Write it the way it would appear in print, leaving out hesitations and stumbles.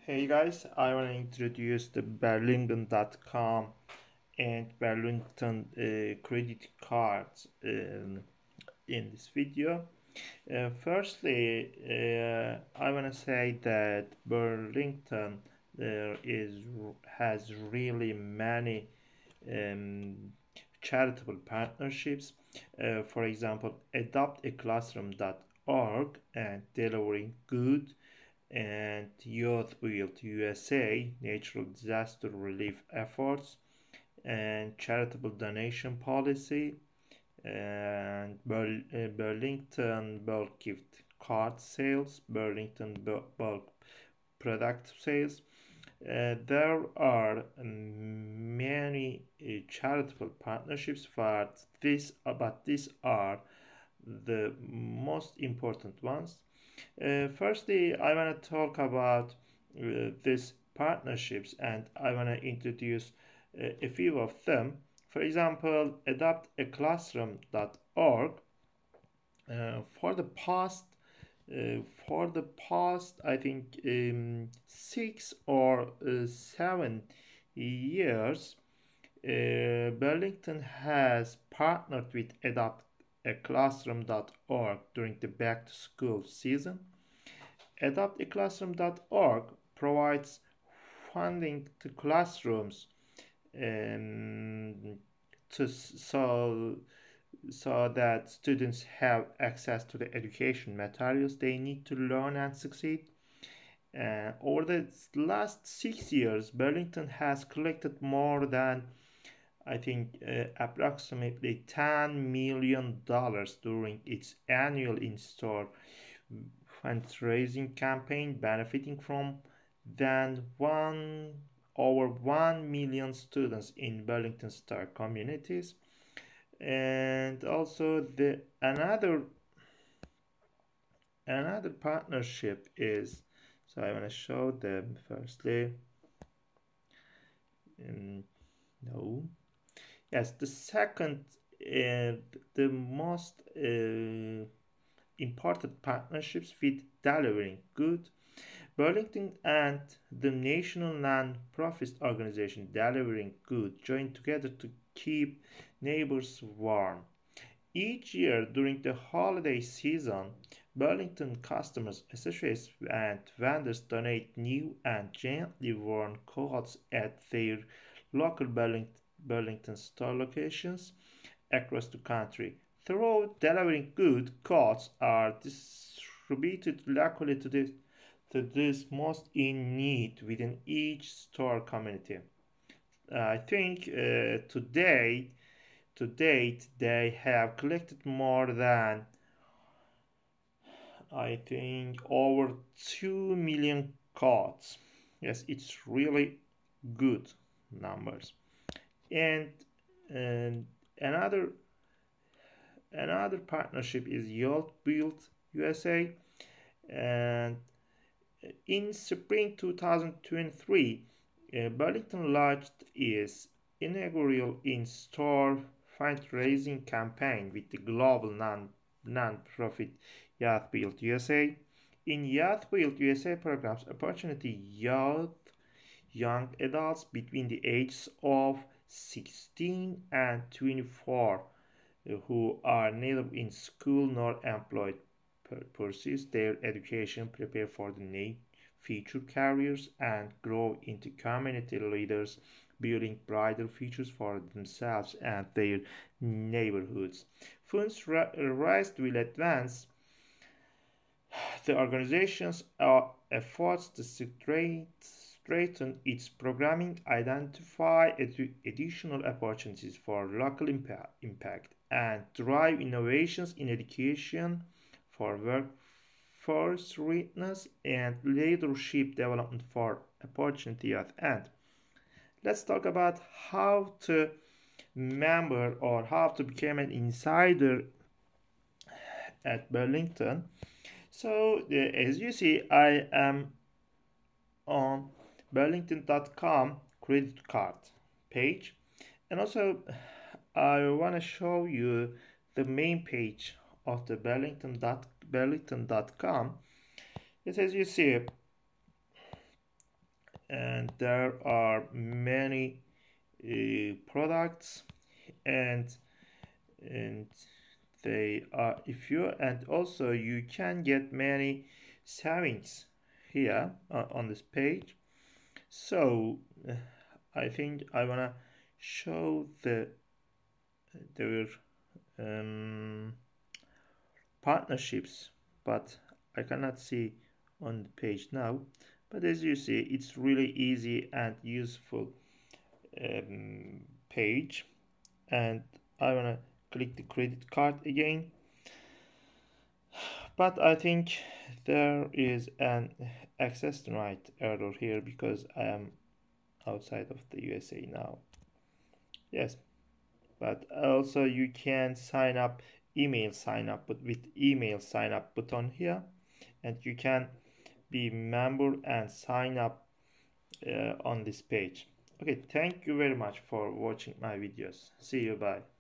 Hey guys, I want to introduce the Burlington.com and Burlington credit cards in this video. Firstly, I want to say that Burlington has really many um, charitable partnerships. For example, adoptaclassroom.org and Delivering Good and Youth Build USA, natural disaster relief efforts, and charitable donation policy, and Burlington bulk gift card sales, Burlington bulk product sales. There are many charitable partnerships, but these are the most important ones. Firstly, I want to talk about these partnerships and I want to introduce a few of them. For example, adoptaclassroom.org. Uh, for the past, for the past, I think 6 or 7 years, Burlington has partnered with adoptaclassroom.org during the back to school season. Adoptaclassroom.org provides funding to classrooms um, so that students have access to the education materials they need to learn and succeed. Over the last 6 years, Burlington has collected more than I think approximately $10 million during its annual in-store fundraising campaign, benefiting from than one over 1 million students in Burlington Star communities. And also the another partnership is, so I want to show them firstly. Um, no. Yes, the second, the most important partnerships with Delivering Good. Burlington and the national non-profit organization Delivering Good joined together to keep neighbors warm. Each year during the holiday season, Burlington customers, associates, and vendors donate new and gently worn coats at their local Burlington store locations across the country. Through Delivering Good, coats are distributed locally to those most in need within each store community. I think to date, they have collected more than I think over 2 million cards. Yes, it's really good numbers. And, and another another partnership is Youth Build USA. And in spring 2023, Burlington launched its inaugural in-store fundraising campaign with the global non-profit Youth Build USA. In Youth Build USA programs, opportunity young adults between the ages of 16 and 24 who are neither in school nor employed pursues their education, prepare for the future careers, and grow into community leaders, building brighter futures for themselves and their neighborhoods. Funds raised will advance the organization's efforts to strengthen its programming, identify additional opportunities for local impact, and drive innovations in education for workforce readiness and leadership development for opportunity at end. Let's talk about how to member or how to become an insider at Burlington. So as you see, I am on Burlington.com credit card page, and also I want to show you the main page of the Burlington.com. As you see, and there are many products, and and they are, if you, and also you can get many savings here on this page. So I think I wanna show their partnerships, but I cannot see on the page now. But as you see, it's really easy and useful page. And I wanna click the credit card again, but I think there is an access right error here because I am outside of the USA now. Yes, but also you can sign up, email sign up, but with email sign up button here, and you can be member and sign up on this page. Okay, thank you very much for watching my videos. See you, bye.